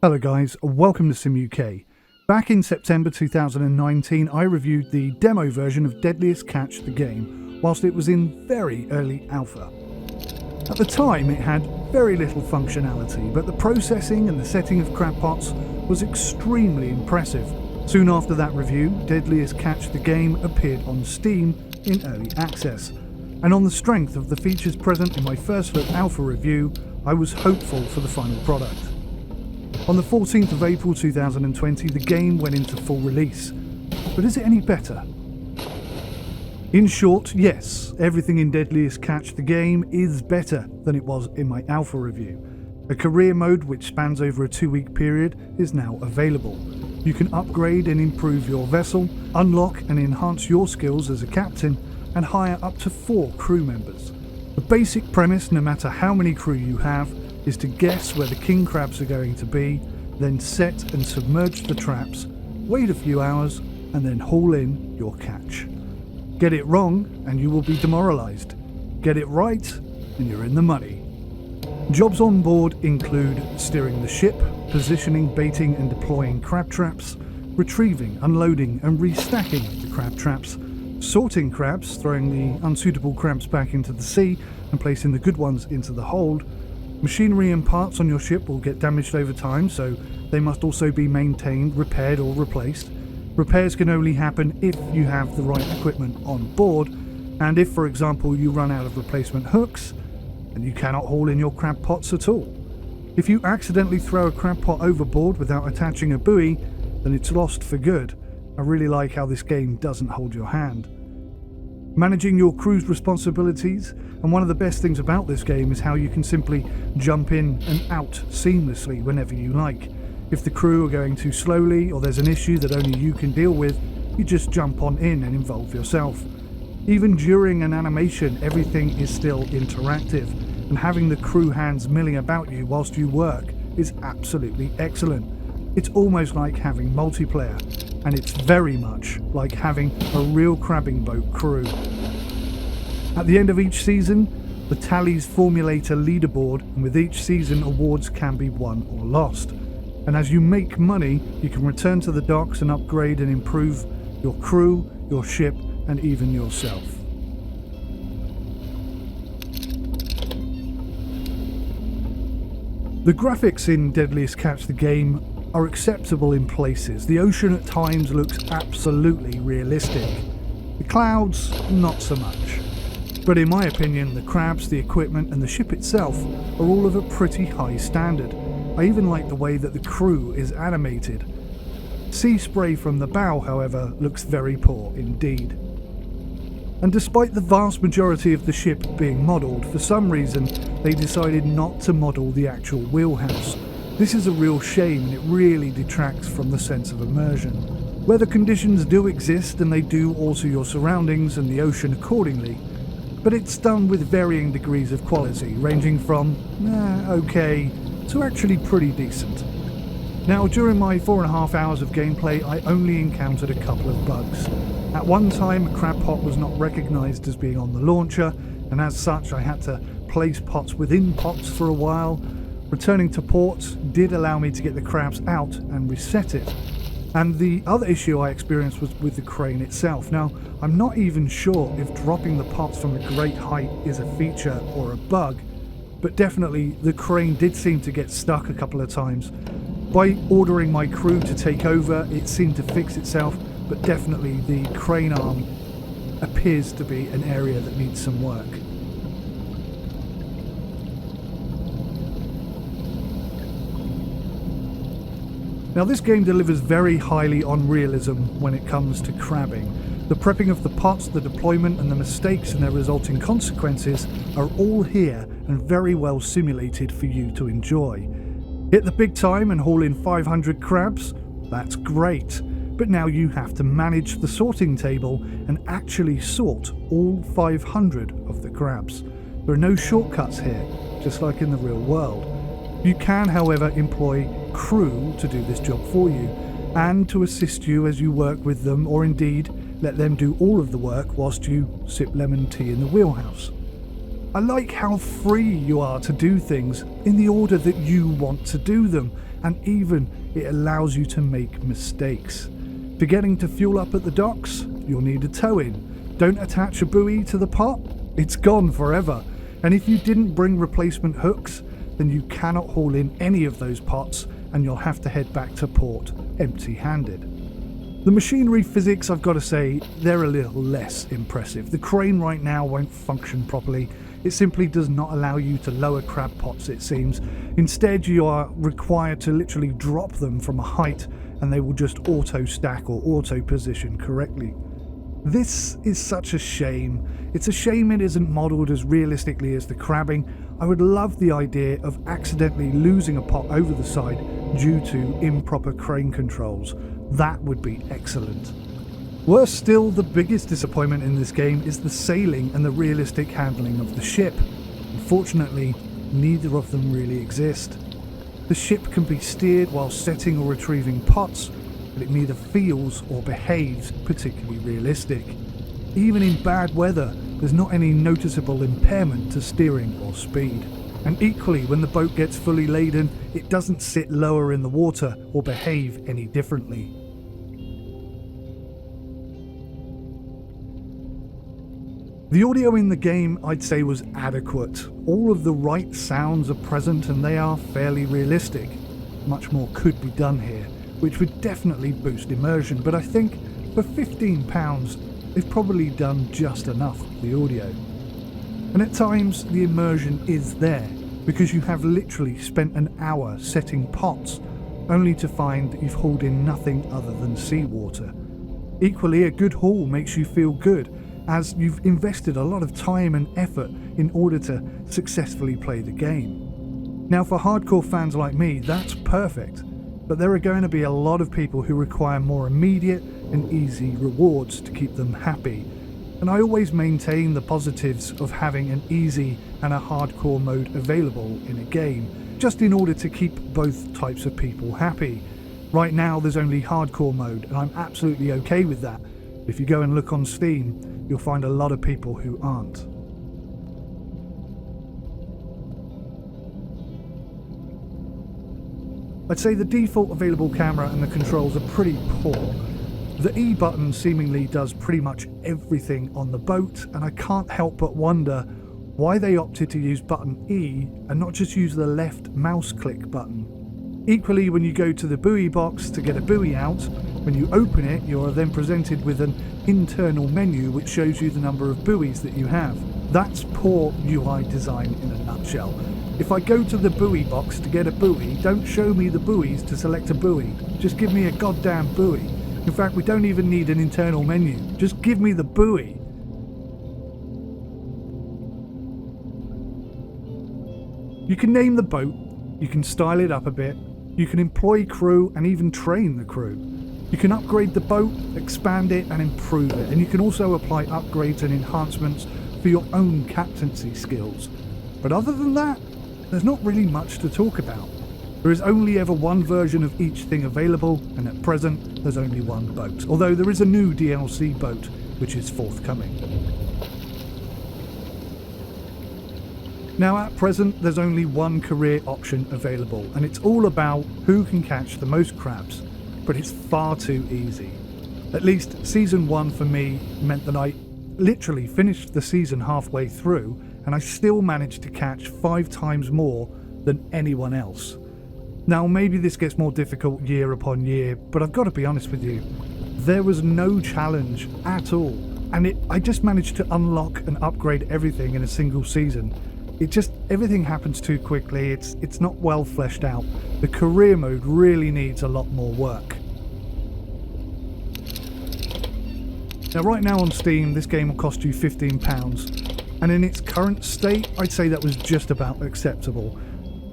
Hello guys, welcome to Sim UK. Back in September 2019 I reviewed the demo version of Deadliest Catch the game whilst it was in very early alpha. At the time it had very little functionality, but the processing and the setting of crab pots was extremely impressive. Soon after that review, Deadliest Catch the game appeared on Steam in early access, and on the strength of the features present in my first look alpha review, I was hopeful for the final product. On the 14th of April 2020, the game went into full release. But is it any better? In short, yes, everything in Deadliest Catch the game is better than it was in my alpha review. A career mode which spans over a 2-week period is now available. You can upgrade and improve your vessel, unlock and enhance your skills as a captain, and hire up to 4 crew members. The basic premise, no matter how many crew you have, is to guess where the king crabs are going to be, then set and submerge the traps, wait a few hours, and then haul in your catch. Get it wrong and you will be demoralised. Get it right and you're in the money. Jobs on board include steering the ship, positioning, baiting and deploying crab traps, retrieving, unloading and restacking the crab traps, sorting crabs, throwing the unsuitable crabs back into the sea and placing the good ones into the hold. Machinery and parts on your ship will get damaged over time, so they must also be maintained, repaired or replaced. Repairs can only happen if you have the right equipment on board, and if, for example, you run out of replacement hooks, then you cannot haul in your crab pots at all. If you accidentally throw a crab pot overboard without attaching a buoy, then it's lost for good. I really like how this game doesn't hold your hand. Managing your crew's responsibilities, and one of the best things about this game is how you can simply jump in and out seamlessly whenever you like. If the crew are going too slowly or there's an issue that only you can deal with, you just jump on in and involve yourself. Even during an animation, everything is still interactive, and having the crew hands milling about you whilst you work is absolutely excellent. It's almost like having multiplayer, and it's very much like having a real crabbing boat crew. At the end of each season, the tallies formulate a leaderboard, and with each season awards can be won or lost. And as you make money, you can return to the docks and upgrade and improve your crew, your ship, and even yourself. The graphics in Deadliest Catch the game are acceptable in places. The ocean at times looks absolutely realistic. The clouds, not so much. But in my opinion, the crabs, the equipment and the ship itself are all of a pretty high standard. I even like the way that the crew is animated. Sea spray from the bow, however, looks very poor indeed. And despite the vast majority of the ship being modelled, for some reason they decided not to model the actual wheelhouse. This is a real shame, and it really detracts from the sense of immersion. Weather conditions do exist and they do alter your surroundings and the ocean accordingly, but it's done with varying degrees of quality, ranging from okay to actually pretty decent. Now, during my 4.5 hours of gameplay, I only encountered a couple of bugs. At one time, a crab pot was not recognised as being on the launcher, and as such I had to place pots within pots for a while. Returning to port did allow me to get the crabs out and reset it. And the other issue I experienced was with the crane itself. Now, I'm not even sure if dropping the pots from a great height is a feature or a bug, but definitely the crane did seem to get stuck a couple of times. By ordering my crew to take over, it seemed to fix itself, but definitely the crane arm appears to be an area that needs some work. Now, this game delivers very highly on realism when it comes to crabbing. The prepping of the pots, the deployment and the mistakes and their resulting consequences are all here and very well simulated for you to enjoy. Hit the big time and haul in 500 crabs? That's great, but now you have to manage the sorting table and actually sort all 500 of the crabs. There are no shortcuts here, just like in the real world. You can, however, employ crew to do this job for you and to assist you as you work with them, or indeed let them do all of the work whilst you sip lemon tea in the wheelhouse. I like how free you are to do things in the order that you want to do them, and even it allows you to make mistakes. Forgetting to fuel up at the docks? You'll need a tow-in. Don't attach a buoy to the pot? It's gone forever. And if you didn't bring replacement hooks, then you cannot haul in any of those pots, and you'll have to head back to port empty-handed. The machinery physics, I've got to say, they're a little less impressive. The crane right now won't function properly. It simply does not allow you to lower crab pots, it seems. Instead, you are required to literally drop them from a height, and they will just auto-stack or auto-position correctly. This is such a shame. It's a shame it isn't modelled as realistically as the crabbing. I would love the idea of accidentally losing a pot over the side due to improper crane controls. That would be excellent. Worse still, the biggest disappointment in this game is the sailing and the realistic handling of the ship. Unfortunately, neither of them really exist. The ship can be steered while setting or retrieving pots, but it neither feels or behaves particularly realistic. Even in bad weather, there's not any noticeable impairment to steering or speed. And equally, when the boat gets fully laden, it doesn't sit lower in the water or behave any differently. The audio in the game, I'd say, was adequate. All of the right sounds are present and they are fairly realistic. Much more could be done here, which would definitely boost immersion, but I think for £15 they've probably done just enough with the audio. And at times the immersion is there, because you have literally spent an hour setting pots, only to find that you've hauled in nothing other than seawater. Equally, a good haul makes you feel good, as you've invested a lot of time and effort in order to successfully play the game. Now, for hardcore fans like me, that's perfect, but there are going to be a lot of people who require more immediate and easy rewards to keep them happy. And I always maintain the positives of having an easy and a hardcore mode available in a game, just in order to keep both types of people happy. Right now there's only hardcore mode, and I'm absolutely okay with that. If you go and look on Steam, you'll find a lot of people who aren't. I'd say the default available camera and the controls are pretty poor. The E button seemingly does pretty much everything on the boat, and I can't help but wonder why they opted to use button E and not just use the left mouse click button. Equally, when you go to the buoy box to get a buoy out, when you open it, you are then presented with an internal menu which shows you the number of buoys that you have. That's poor UI design in a nutshell. If I go to the buoy box to get a buoy, don't show me the buoys to select a buoy. Just give me a goddamn buoy. In fact, we don't even need an internal menu. Just give me the buoy. You can name the boat, you can style it up a bit, you can employ crew and even train the crew. You can upgrade the boat, expand it and improve it, and you can also apply upgrades and enhancements for your own captaincy skills. But other than that, there's not really much to talk about. There is only ever one version of each thing available, and at present there's only one boat, although there is a new DLC boat which is forthcoming. Now at present there's only one career option available, and it's all about who can catch the most crabs, but it's far too easy. At least season 1 for me meant that I literally finished the season halfway through, and I still managed to catch 5 times more than anyone else. Now maybe this gets more difficult year upon year, but I've got to be honest with you, there was no challenge at all, and I just managed to unlock and upgrade everything in a single season. Everything happens too quickly, it's not well fleshed out. The career mode really needs a lot more work. Now right now on Steam, this game will cost you £15, and in its current state, I'd say that was just about acceptable.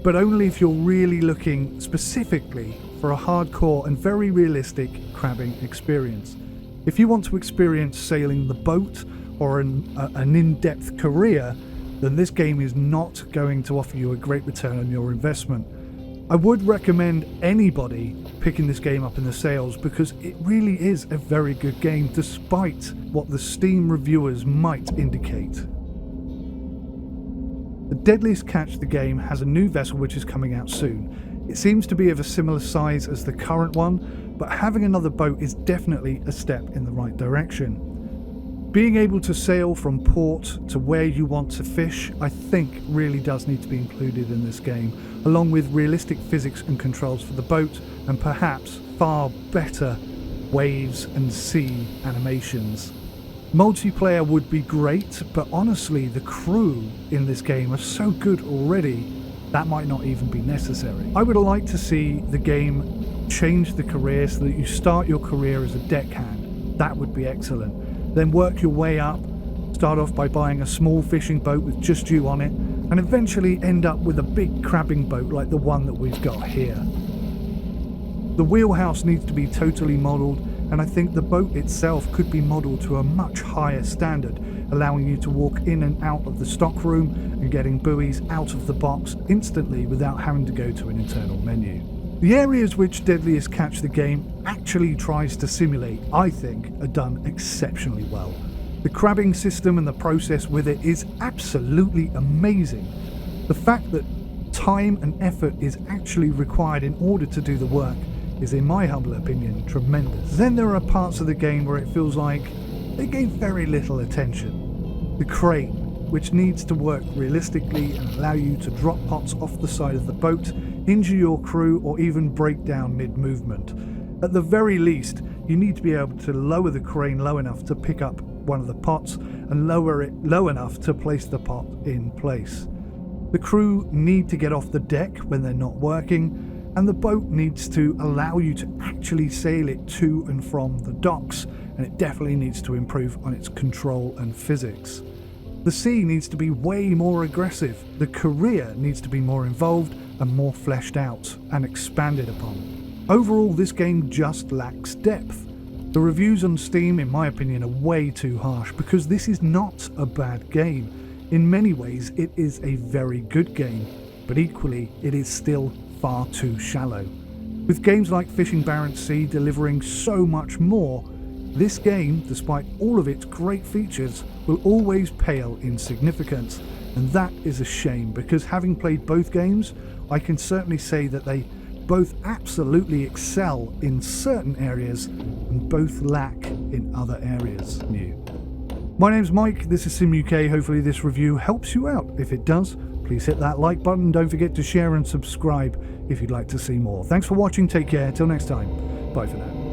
But only if you're really looking specifically for a hardcore and very realistic crabbing experience. If you want to experience sailing the boat or an in-depth career, then this game is not going to offer you a great return on your investment. I would recommend anybody picking this game up in the sales, because it really is a very good game despite what the Steam reviewers might indicate. The Deadliest Catch, the game, has a new vessel which is coming out soon. It seems to be of a similar size as the current one, but having another boat is definitely a step in the right direction. Being able to sail from port to where you want to fish, I think really does need to be included in this game, along with realistic physics and controls for the boat, and perhaps far better waves and sea animations. Multiplayer would be great, but honestly the crew in this game are so good already that might not even be necessary. I would like to see the game change the career so that you start your career as a deckhand. That would be excellent. Then work your way up, start off by buying a small fishing boat with just you on it, and eventually end up with a big crabbing boat like the one that we've got here. The wheelhouse needs to be totally modelled, and I think the boat itself could be modelled to a much higher standard, allowing you to walk in and out of the stockroom and getting buoys out of the box instantly without having to go to an internal menu. The areas which Deadliest Catch, the game, actually tries to simulate, I think, are done exceptionally well. The crabbing system and the process with it is absolutely amazing. The fact that time and effort is actually required in order to do the work is, in my humble opinion, tremendous. Then there are parts of the game where it feels like they gave very little attention. The crane, which needs to work realistically and allow you to drop pots off the side of the boat, injure your crew, or even break down mid-movement. At the very least, you need to be able to lower the crane low enough to pick up one of the pots and lower it low enough to place the pot in place. The crew need to get off the deck when they're not working, and the boat needs to allow you to actually sail it to and from the docks, and it definitely needs to improve on its control and physics. The sea needs to be way more aggressive. The career needs to be more involved and more fleshed out and expanded upon. Overall, this game just lacks depth. The reviews on Steam, in my opinion, are way too harsh because this is not a bad game. In many ways, it is a very good game, but equally, it is still far too shallow. With games like Fishing Barents Sea delivering so much more, this game, despite all of its great features, will always pale in significance, and that is a shame because having played both games, I can certainly say that they both absolutely excel in certain areas and both lack in other areas. My name's Mike, this is Sim UK. Hopefully this review helps you out. If it does, please hit that like button. Don't forget to share and subscribe if you'd like to see more. Thanks for watching. Take care. Till next time. Bye for now.